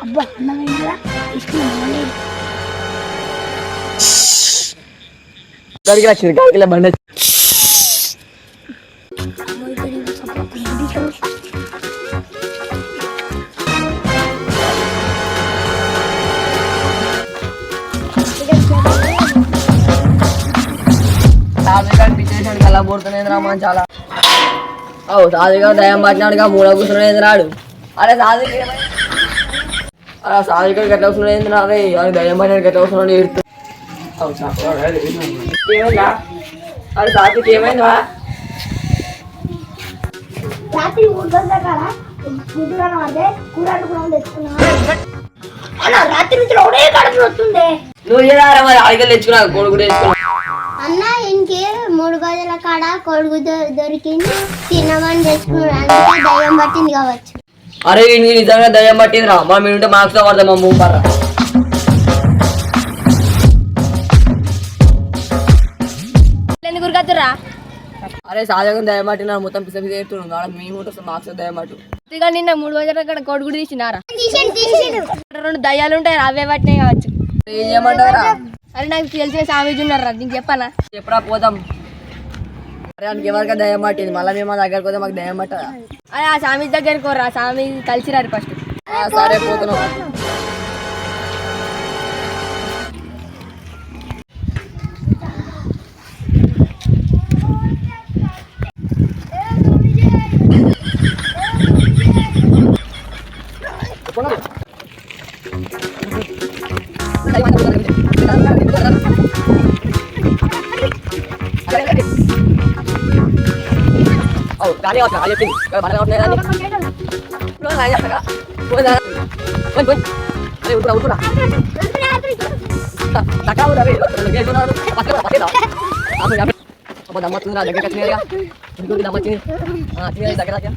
అబ్బా అన్నమైందా బండి ఎలా పోతున్నాయి రామా చాలా సాధిగా దయం పట్టినాడుగా మూడ కూర్చున్నాడు రాడు అరే సాధిగా గట్ట వస్తున్నాడు రే అది దయం పట్టినాడు గట్ట వస్తున్నాడు ఏమైందా అరే సాధికి ఏమైందా రాత్రి 3 గంటల కాడ గుడ్డులను అదే కూరలు కూడా తెచ్చుకున్నా రాత్రి నుంచి ఒడే కడుపు వస్తుండే నువ్వు ఏదారా మరి అడిగలు తెచ్చుకున్నా కొడుకు తెచ్చుకున్నా అన్న ఇంకే 3 గంటల కాడ కొడుకు దొరికింది తినమని తెచ్చుకున్నాడు అందుకే దయ్యం పట్టింది కావచ్చు అరే ఇంటికి నిజంగా దయ్యం పట్టింది రా మా మీ ఉంటే మార్క్స్ తో పడతాం మా మూపర ఎందుకు గురికత్తురా అరే సాధకం దయ్యం పట్టిన మొత్తం పిస పిస చేస్తున్నాం మేము ఉంటే మార్క్స్ దయ్యం పట్టు ఇక నిన్న 3 గంటల కాడ కొడుకు తీసినారా 2 దయ్యాలు ఉంటాయి అవే పట్టినాయి కావచ్చు ఏం చేయమంటారా అరే నాకు తెలిసిన స్వామీజీ ఉన్నారా నీకు చెప్పానా చెప్పరా పోదాం అరే అందుకే ఎవరికా దయ్యం పట్టింది మళ్ళీ మేము మా దగ్గరకు పోతే మాకు దయ్యం పట్టదా అరే ఆ స్వామీజీ దగ్గరికి కోర్రా స్వామి కలిసిరారు ఫస్ట్ సరే పోతున్నాం Kali otak aja pin, kalau mana otaknya tadi? Lu nanya kak? Mana? Pun, ayo udah. Tak kau dari, lagi itu naruh, pakai dah. Aku nyampe, apa damat tuh ada dekat sini ya? Itu di damat sini, sini dekat aja.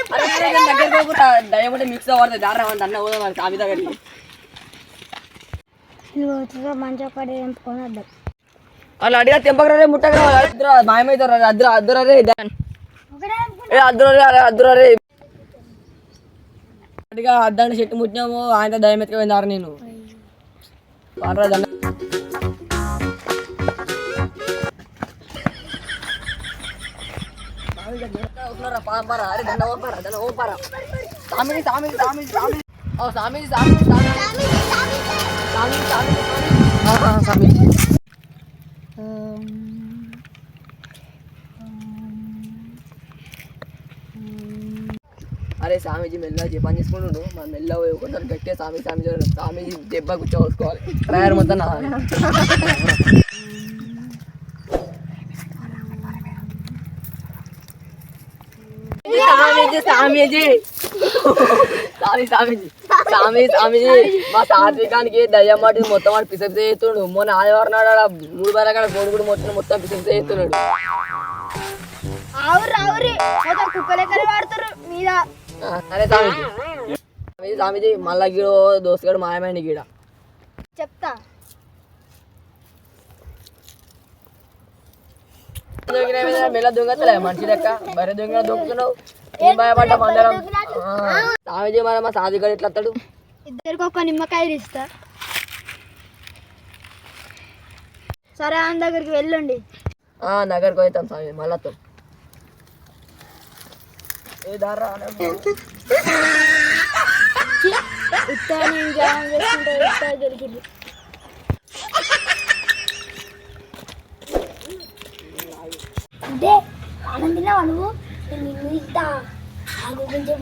Ada dekat gua putar, daya muda mix awal darah orang tanah udah mana kami dah kali. Lu tuh manja pada yang pernah ada. అలా అడిగా తెంపకరే ముట్టకరా మాయమైతారు అద్దురే అద్దురే అడిగా అద్దాన్ని చెట్టు ముట్టినాము ఆయన దయం ఎత్తుకుపోయినారు నేను సామి అరే స్వామీజీ మెల్లగా పని చేసుకుంటుండు మన మెల్లగా ఒకసారి గట్టిగా స్వామీజీ దెబ్బ కూర్చోసుకోవాలి ప్రేయర్ మొత్తం స్వామీజీ మా సాత్వికానికి దయ్యం మాట మొత్తం వాడు పిసపిస చేస్తున్నాడు మొన్న ఆదివారం నాడు 3 బేర కాడ కోడి మొత్తం పిసపిస చేస్తున్నాడు సరే స్వామీజీ మళ్ళా గీడో దోస్తుగాడు మాయమైంది గీడ చెప్తా మెల్ల దొంగతలే మనిషి లెక్క బరే దొంగ దొంగతున్నావు ఏం భయపడ్డా మందరం స్వామీజీ మరి మా సాధిగాడు ఎట్లా వస్తాడు ఇద్దరికి ఒక నిమ్మకాయలు ఇస్తా సరే ఆయన దగ్గరికి వెళ్ళండి నగరికి పోతాం స్వామి మళ్ళా ఏ దారా దొరికింది అంటే ఆనందినా నువ్వు నిన్ను ఇస్తా కొంచెం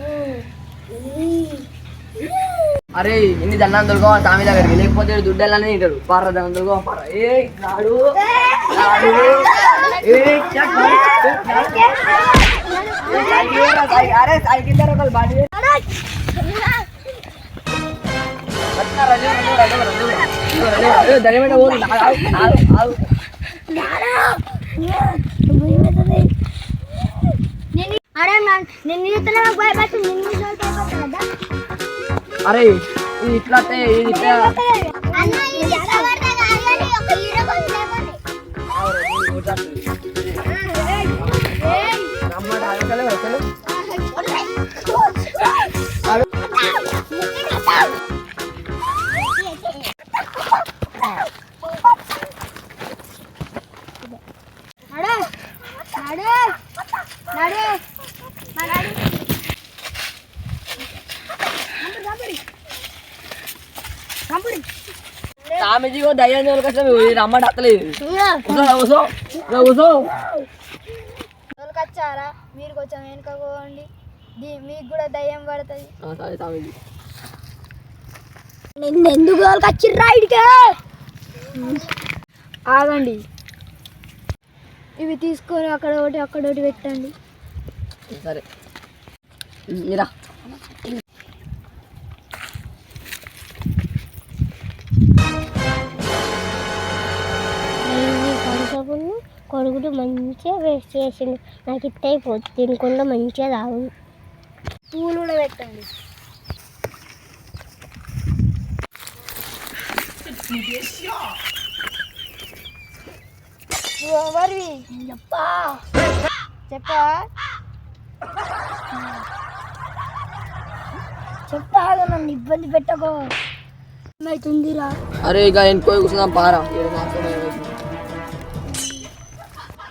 అరే ఇన్ని దండం దొరకో స్వామి దగ్గరికి లేకపోతే దుడ్డెళ్ళనే తింటాడు పార దండం దొరకో పార ఏ నాడు అరే సైకిల్ ధర ఒకళ్ళు బాడీ ధన్యమైన అరే ఇది ఇట్లా వస్తే ఇది ఇట్లా అన్న ఇది కవర్దా కాదని ఒక హీరో కోసం లేకపోతే రమ్మట అసలు అసలు స్వామీజీ దయ్యం కష్టం రమ్మట అత్తలేదు వచ్చారా మీరు కొంచెం వెనుకపోండి మీకు కూడా దయ్యం పడుతుంది సరే స్వామీజీ నిన్ను ఎందుకు వచ్చిర్రా ఇడికే ఆగండి ఇవి తీసుకొని అక్కడ ఒకటి పెట్టండి సరే మీరా కొడుకుడు మంచిగా వేస్ట్ చేసిండు నాకు ఇట్ అయిపోతుంది తినకుండా మంచిగా తాగు పూలు కూడా పెట్టండి ఎవరివి చెప్పా చెప్పా చెప్తా నన్ను ఇబ్బంది పెట్టకో ఏమైతుందిరా అరే ఇక ఎన్నుకోయి కూర్చున్నాం పారా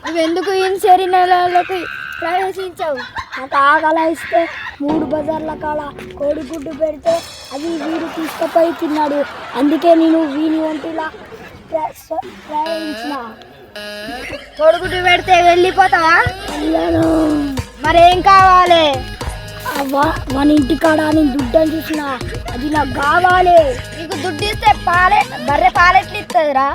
నువ్వెందుకు ఈ శరీరాలలోకి ప్రవేశించావు నాకు ఆకలి ఇస్తే 3 బజార్ల కాడ కోడిగుడ్డు పెడితే అది వీడు తీసుకుపోయి తిన్నాడు అందుకే నేను వీని ఒంటిలా ప్రయాణించిన కోడిగుడ్డు పెడితే వెళ్ళిపోతావా వెళ్ళను మరేం కావాలి మన ఇంటి కాడ నేను దుడ్డని చూసిన అది నాకు కావాలి నీకు దుడ్డు ఇస్తే బర్రె పాలెట్లు ఇస్తుందిరా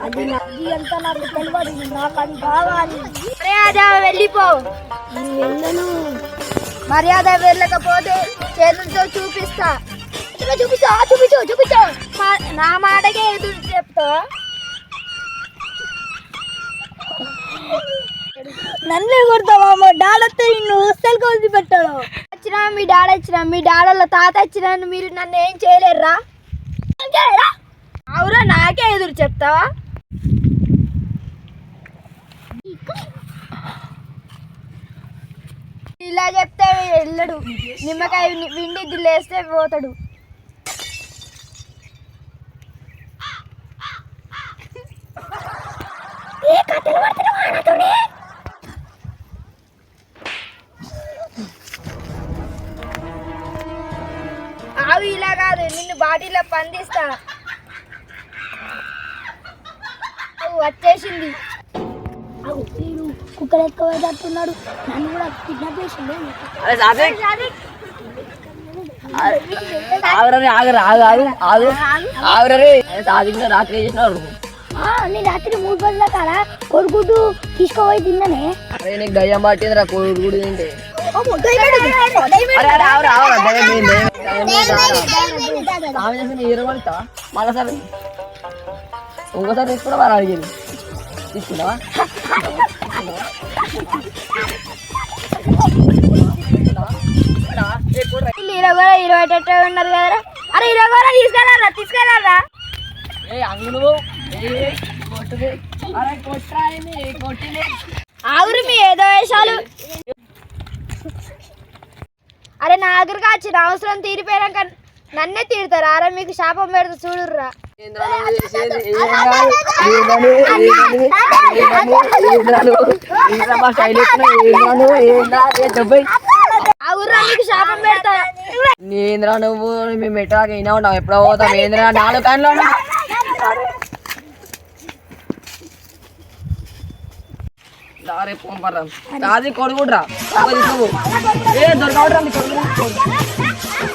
అది అది ఎంత నాకు తెలియదు నాకు అది కావాలి మర్యాద వెళ్ళిపో వెళ్ళను మర్యాద వెళ్ళకపోతే చేతులతో చూపిస్తా చూపించు నా మాటకే ఎదురు చెప్తా నన్నే కొడతావా మా డాడొస్తే నిన్ను హాస్టల్కి వదిలి పెట్టాడు మీ డాడోళ్ళ తాత వచ్చినా మీరు నన్ను ఏం చేయలేరురా అవురా నాకే ఎదురు చెప్తావా ఇలా చెప్తే వెళ్ళడు నిమ్మకాయ విండి లేస్తే పోతాడు ఆవి ఇలా కాదు నిన్ను బాటిలో పందిస్తా వచ్చేసింది కుక్కలు ఎక్కువ తట్టున్నాడు నన్ను కూడా కిడ్నాప్ చేసింది రాత్రి చేసినారు నేను రాత్రి 3 గంటల కాడ కొడుకుడు తీసుకోపోయి తిన్నానే అరే నీకు దయ్యం పట్టిందిరా కోడిగుడ్డు తింటే మళ్ళా సరే ఇంకోసారి తీసుకున్నా మరి అడిగింది తీసుకున్నావా హీరో కూడా 20 ఉన్నారు కదరా అరే హీరో కూడా తీసుకెళ్ళారా ఆగురు మీ ఏదో వేషాలు అరే నా దగ్గరకు వచ్చిన అవసరం తీరిపోయాక నన్నే తీరుతారా అరే మీకు శాపం పెడతా చూడుర్రా ఆగుర్రా మీకు శాపం పెడతా నేంద్రా నువ్వు మేము ఎట్టాగా అయినా ఉన్నావు ఎప్పుడో పోతాం ఏంద్రా 4 కాన్లో రే పంపరా రాజీ కొడుకుడ్రా తీసుకో ఏ దొరకవట్రా మీ కొడుకు